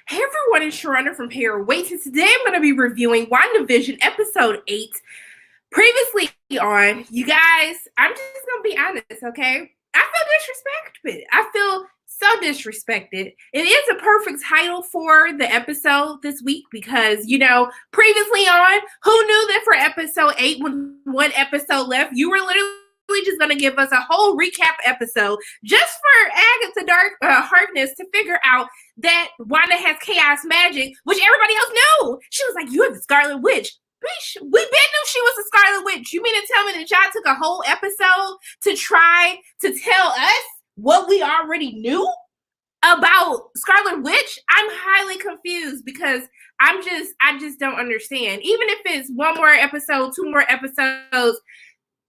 Hey everyone, it's Sharona from Pair Weights, and today I'm going to be reviewing Wandavision episode 8. Previously on, you guys, I'm just going to be honest, okay? I feel disrespected. I feel so disrespected. It is a perfect title for the episode this week because, previously on, who knew that for episode 8, when one episode left, you were literally just going to give us a whole recap episode just for Agatha Harkness to figure out that Wanda has chaos magic, which everybody else knew. She was like, "You're the Scarlet Witch." Bitch, we been knew she was a Scarlet Witch. You mean to tell me that y'all took a whole episode to try to tell us what we already knew about Scarlet Witch? I'm highly confused because I just don't understand. Even if it's one more episode, 2 more episodes,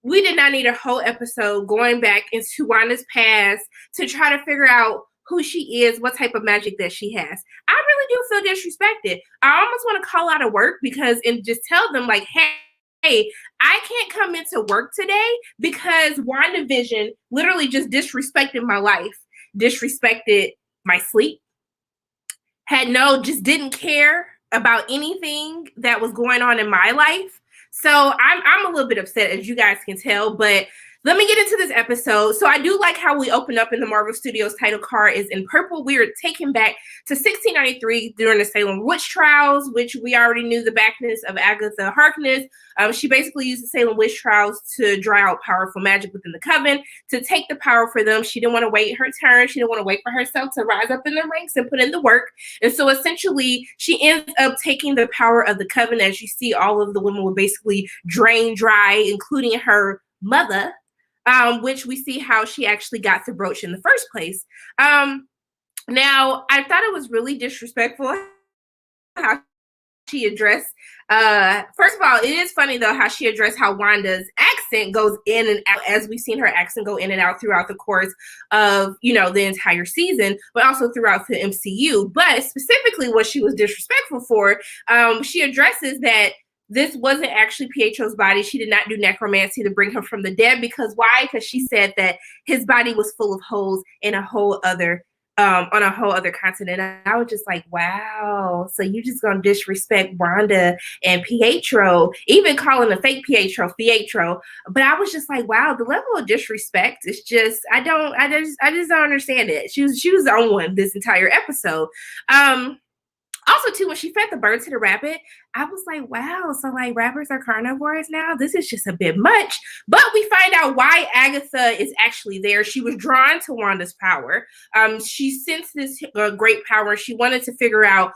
we did not need a whole episode going back into Wanda's past to try to figure out who she is, what type of magic that she has. I really do feel disrespected. I almost want to call out of work and just tell them like, hey, I can't come into work today because WandaVision literally just disrespected my life, disrespected my sleep, just didn't care about anything that was going on in my life. So I'm a little bit upset, as you guys can tell, but let me get into this episode. So I do like how we open up in the Marvel Studios title card is in purple. We are taken back to 1693 during the Salem witch trials, which we already knew the backness of Agatha Harkness. She basically used the Salem witch trials to draw out powerful magic within the coven, to take the power for them. She didn't want to wait her turn. She didn't want to wait for herself to rise up in the ranks and put in the work. And so essentially, she ends up taking the power of the coven. As you see, all of the women were basically drained dry, including her mother, which we see how she actually got the brooch in the first place. Now, I thought it was really disrespectful how she addressed, first of all, it is funny though how she addressed how Wanda's accent goes in and out, as we've seen her accent go in and out throughout the course of, the entire season, but also throughout the MCU. But specifically what she was disrespectful for, she addresses that this wasn't actually Pietro's body. She did not do necromancy to bring him from the dead. Because why? Because she said that his body was full of holes in on a whole other continent. And I was just like, wow. So you just gonna disrespect Wanda and Pietro, even calling a fake Pietro. But I was just like, wow, the level of disrespect is just, I just don't understand it. She was on one this entire episode. Also, too, when she fed the bird to the rabbit, I was like, wow, so like rabbits are carnivores now? This is just a bit much. But we find out why Agatha is actually there. She was drawn to Wanda's power. She sensed this great power. She wanted to figure out,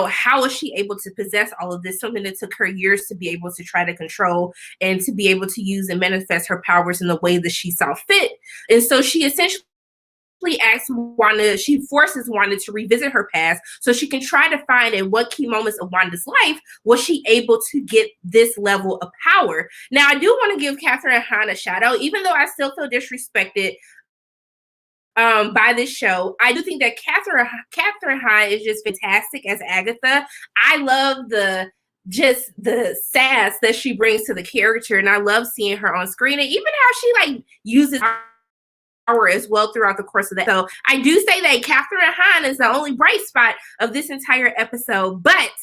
how is she able to possess all of this? Something that took her years to be able to try to control and to be able to use and manifest her powers in the way that she saw fit. And so she essentially she forces Wanda to revisit her past so she can try to find in what key moments of Wanda's life was she able to get this level of power. Now, I do want to give Catherine Hahn a shout out, even though I still feel disrespected by this show. I do think that Catherine Hahn is just fantastic as Agatha. I love the sass that she brings to the character, and I love seeing her on screen, and even how she uses power as well throughout the course of that. So I do say that Catherine Hahn is the only bright spot of this entire episode, but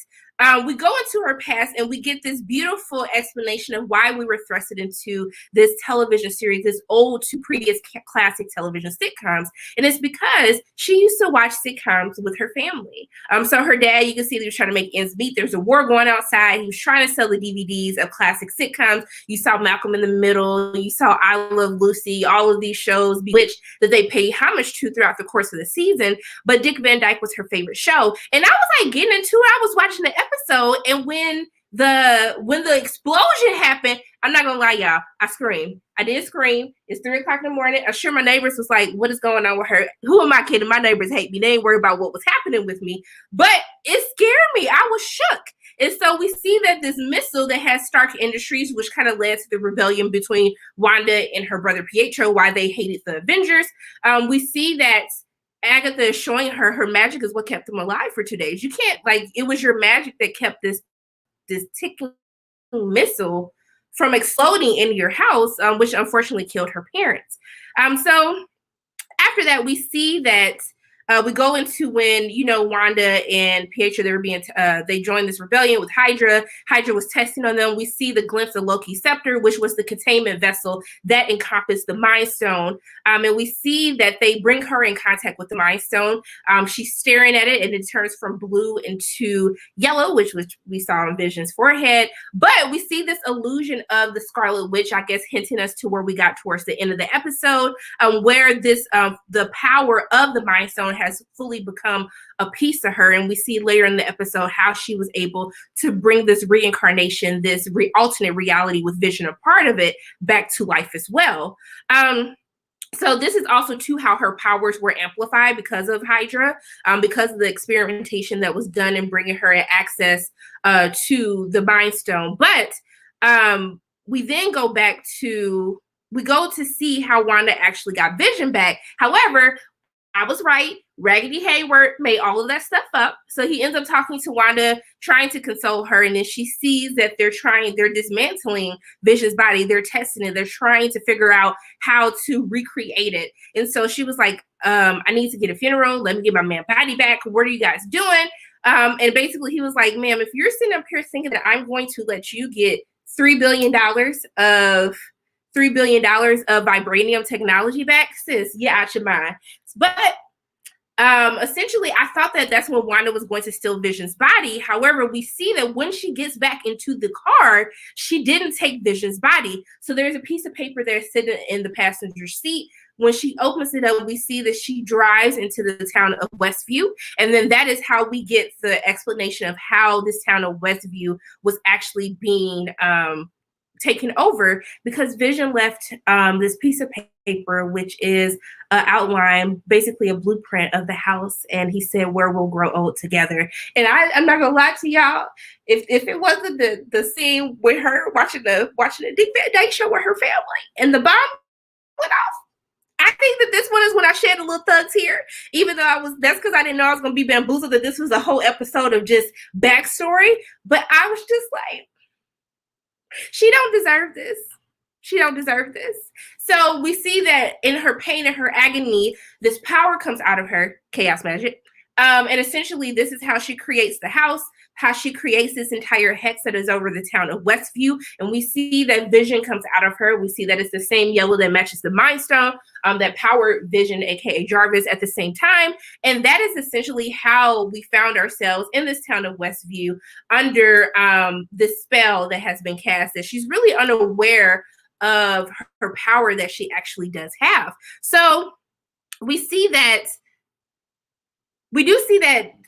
we go into her past and we get this beautiful explanation of why we were thrusted into this television series, this old 2 previous classic television sitcoms. And it's because she used to watch sitcoms with her family. So her dad, you can see he was trying to make ends meet. There's a war going outside. He was trying to sell the DVDs of classic sitcoms. You saw Malcolm in the Middle. You saw I Love Lucy, all of these shows that they pay homage to throughout the course of the season. But Dick Van Dyke was her favorite show. And I was getting into it. I was watching the episode, and when the explosion happened, I'm not gonna lie, y'all, I screamed. I did scream. It's 3:00 in the morning. I'm sure my neighbors was like, what is going on with her? Who am I kidding? My neighbors hate me. They ain't worried about what was happening with me. But it scared me. I was shook. And so we see that this missile that has Stark Industries, which kind of led to the rebellion between Wanda and her brother Pietro, why they hated the Avengers. We see that Agatha is showing her magic is what kept them alive for 2 days. You can't, it was your magic that kept this ticking missile from exploding in your house, which unfortunately killed her parents. So after that, we see that We go into when, Wanda and Pietro, they joined this rebellion with Hydra. Hydra was testing on them. We see the glimpse of Loki's scepter, which was the containment vessel that encompassed the Mind Stone. And we see that they bring her in contact with the Mind Stone. She's staring at it, and it turns from blue into yellow, which we saw on Vision's forehead. But we see this illusion of the Scarlet Witch, I guess, hinting us to where we got towards the end of the episode, where the power of the Mind Stone has fully become a piece of her. And we see later in the episode how she was able to bring this reincarnation, this alternate reality with Vision a part of it, back to life as well. So this is also too how her powers were amplified because of Hydra, because of the experimentation that was done in bringing her access to the Mind Stone. But we then go to see how Wanda actually got Vision back. However, I was right. Raggedy Hayward made all of that stuff up. So he ends up talking to Wanda, trying to console her. And then she sees that they're dismantling Vision's body. They're testing it. They're trying to figure out how to recreate it. And so she was like, I need to get a funeral. Let me get my man body back. What are you guys doing? And basically he was like, ma'am, if you're sitting up here thinking that I'm going to let you get $3 billion of vibranium technology back, sis, yeah, out your mind. But essentially, I thought that that's when Wanda was going to steal Vision's body. However, we see that when she gets back into the car, she didn't take Vision's body. So there's a piece of paper there sitting in the passenger seat. When she opens it up, we see that she drives into the town of Westview. And then that is how we get the explanation of how this town of Westview was actually being taken over, because Vision left this piece of paper, which is an outline, basically a blueprint of the house, and he said, where we'll grow old together. And I'm not gonna lie to y'all, if it wasn't the scene with her watching the Dick Van Dyke Show with her family and the bomb went off, I think that this one is when I shed a little thug tear, even though that's because I didn't know I was gonna be bamboozled, that this was a whole episode of just backstory. But I was just like, she don't deserve this. She don't deserve this. So we see that in her pain and her agony, this power comes out of her, chaos magic. And essentially, this is how she creates the house, how she creates this entire hex that is over the town of Westview. And we see that Vision comes out of her. We see that it's the same yellow that matches the Mind Stone, that powered Vision, aka Jarvis, at the same time. And that is essentially how we found ourselves in this town of Westview under this spell that has been cast, that she's really unaware of her power that she actually does have. So we do see that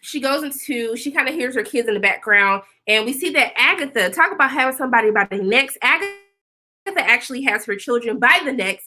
she kind of hears her kids in the background, and we see that Agatha, talk about having somebody by the necks, Agatha actually has her children by the necks,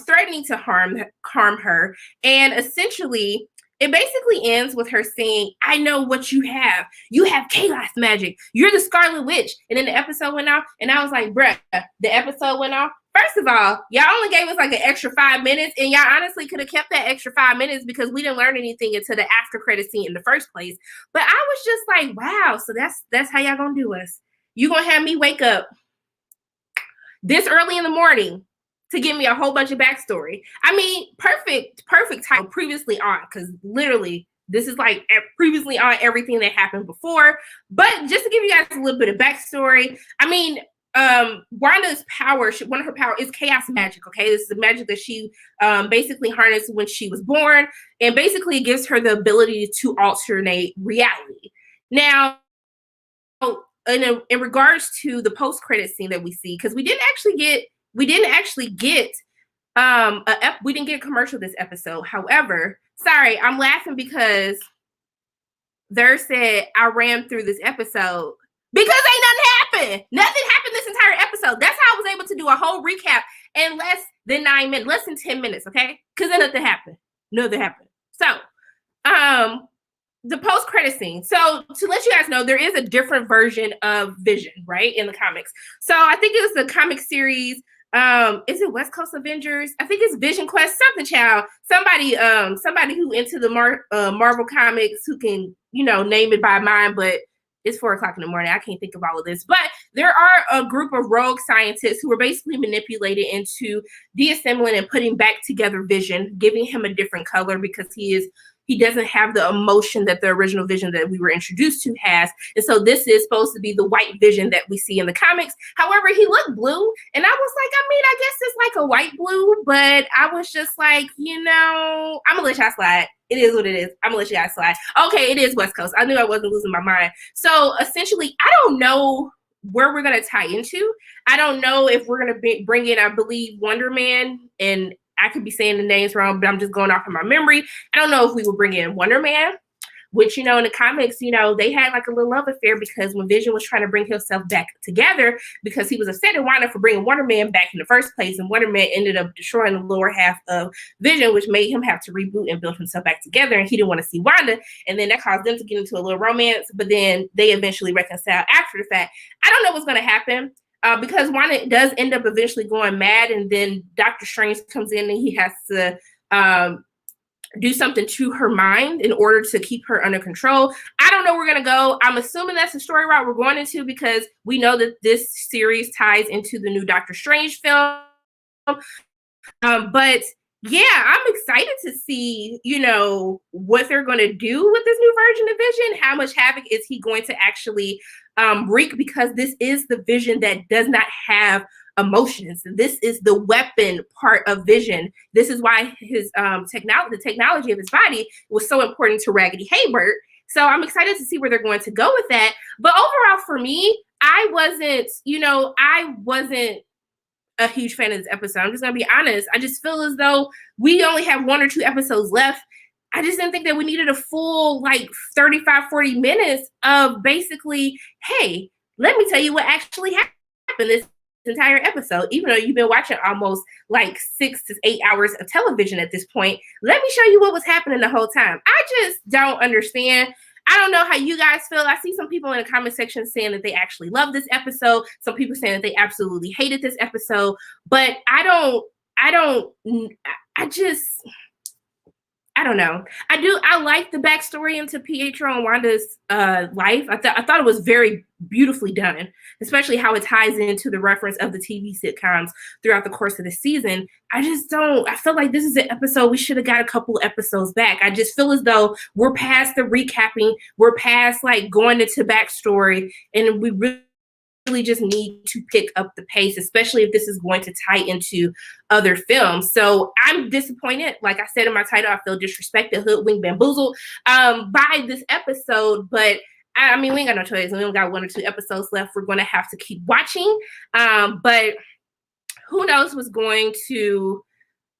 threatening to harm her. And essentially, it basically ends with her saying, I know what you have. You have chaos magic. You're the Scarlet Witch. And then the episode went off, and I was like, bruh, the episode went off. First of all, y'all only gave us like an extra 5 minutes, and y'all honestly could have kept that extra 5 minutes because we didn't learn anything until the after credit scene in the first place. But I was just like, wow, so that's how y'all gonna do us. You gonna have me wake up this early in the morning to give me a whole bunch of backstory. I mean, perfect title, previously on, because literally this is like previously on everything that happened before. But just to give you guys a little bit of backstory, I mean, Wanda's power, one of her power is chaos magic. Okay, this is the magic that she basically harnessed when she was born, and basically it gives her the ability to alternate reality. Now, in regards to the post-credit scene that we see, because we didn't get a commercial this episode. However, sorry, I'm laughing because there said I ran through this episode because ain't nothing happened. Nothing happened this entire episode. That's how I was able to do a whole recap in less than 9 minutes, less than 10 minutes, okay? Because then nothing happened. Nothing happened. So, the post-credit scene. So, to let you guys know, there is a different version of Vision, right, in the comics. So, I think it was the comic series. Is it West Coast Avengers? I think it's Vision Quest, something, child. Somebody who into the Marvel comics who can, name it by mind, but it's 4:00 in the morning. I can't think of all of this. But there are a group of rogue scientists who were basically manipulated into deassembling and putting back together Vision, giving him a different color because he is he doesn't have the emotion that the original Vision that we were introduced to has. And so this is supposed to be the white Vision that we see in the comics. However, he looked blue. And I was like, I mean, I guess it's like a white blue, but I was just like, I'm going to let y'all slide. It is what it is. I'm going to let you guys slide. Okay, it is West Coast. I knew I wasn't losing my mind. So essentially, I don't know where we're going to tie into. I don't know if we're going to bring in, I believe, Wonder Man, and I could be saying the names wrong, but I'm just going off of my memory. I don't know if we will bring in Wonder Man, which, in the comics, they had like a little love affair because when Vision was trying to bring himself back together because he was upset at Wanda for bringing Wonder Man back in the first place, and Wonder Man ended up destroying the lower half of Vision, which made him have to reboot and build himself back together, and he didn't want to see Wanda, and then that caused them to get into a little romance, but then they eventually reconcile after the fact. I don't know what's going to happen. Because Wanda does end up eventually going mad, and then Doctor Strange comes in and he has to do something to her mind in order to keep her under control. I don't know where we're going to go. I'm assuming that's the story route we're going into because we know that this series ties into the new Doctor Strange film. But yeah, I'm excited to see, what they're going to do with this new version of Vision. How much havoc is he going to actually wreak? Because this is the Vision that does not have emotions. This is the weapon part of Vision. This is why his the technology of his body was so important to Raggedy Haybert. So I'm excited to see where they're going to go with that. But overall, for me, I wasn't a huge fan of this episode. I'm just gonna be honest. I just feel as though we only have 1 or 2 episodes left. I just didn't think that we needed a full 35, 40 minutes of basically, hey, let me tell you what actually happened this entire episode. Even though you've been watching almost 6 to 8 hours of television at this point, let me show you what was happening the whole time. I just don't understand. I don't know how you guys feel. I see some people in the comment section saying that they actually love this episode. Some people saying that they absolutely hated this episode. But I don't know. I like the backstory into Pietro and Wanda's life. I thought it was very beautifully done, especially how it ties into the reference of the TV sitcoms throughout the course of the season. I feel like this is an episode we should have got a couple episodes back. I just feel as though we're past the recapping. We're past going into backstory, and we really just need to pick up the pace, especially if this is going to tie into other films. So I'm disappointed. Like I said in my title, I feel disrespected, hoodwinked, bamboozled by this episode. But I mean, we ain't got no choice. We only got 1 or 2 episodes left. We're going to have to keep watching. But who knows what's going to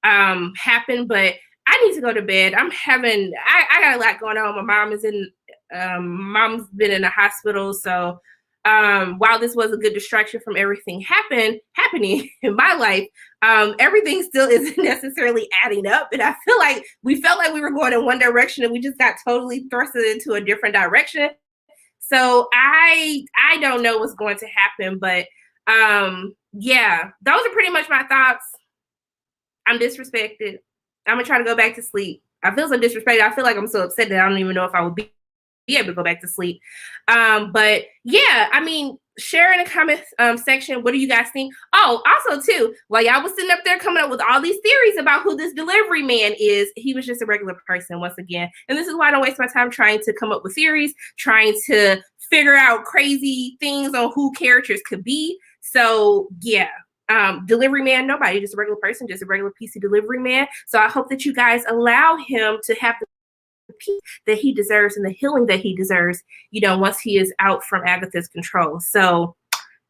happen. But I need to go to bed. I got a lot going on. My mom's been in the hospital. So while this was a good distraction from everything happening in my life, everything still isn't necessarily adding up. And I feel like we felt like we were going in one direction and we just got totally thrusted into a different direction. So I don't know what's going to happen, but yeah, those are pretty much my thoughts. I'm disrespected. I'm gonna try to go back to sleep. I feel so disrespected. I feel like I'm so upset that I don't even know if I would be able to go back to sleep. But yeah, I mean, share in the comment section. What do you guys think? Oh, also too, while y'all was sitting up there coming up with all these theories about who this delivery man is, he was just a regular person once again. And this is why I don't waste my time trying to come up with theories, trying to figure out crazy things on who characters could be. So yeah. Delivery man, nobody, just a regular person, just a regular PC delivery man. So I hope that you guys allow him to have the peace that he deserves and the healing that he deserves, once he is out from Agatha's control. So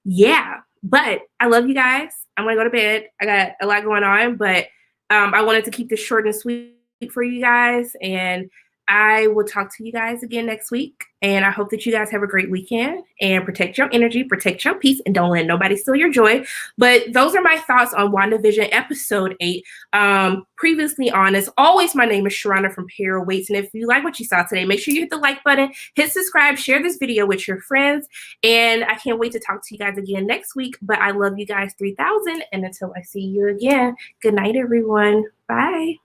yeah, but I love you guys. I'm gonna go to bed. I got a lot going on, but I wanted to keep this short and sweet for you guys, and I will talk to you guys again next week. And I hope that you guys have a great weekend and protect your energy, protect your peace, and don't let nobody steal your joy. But those are my thoughts on WandaVision episode 8. Previously on, as always, my name is Sharana from Para Waits. And if you like what you saw today, make sure you hit the like button, hit subscribe, share this video with your friends. And I can't wait to talk to you guys again next week. But I love you guys 3000. And until I see you again, good night, everyone. Bye.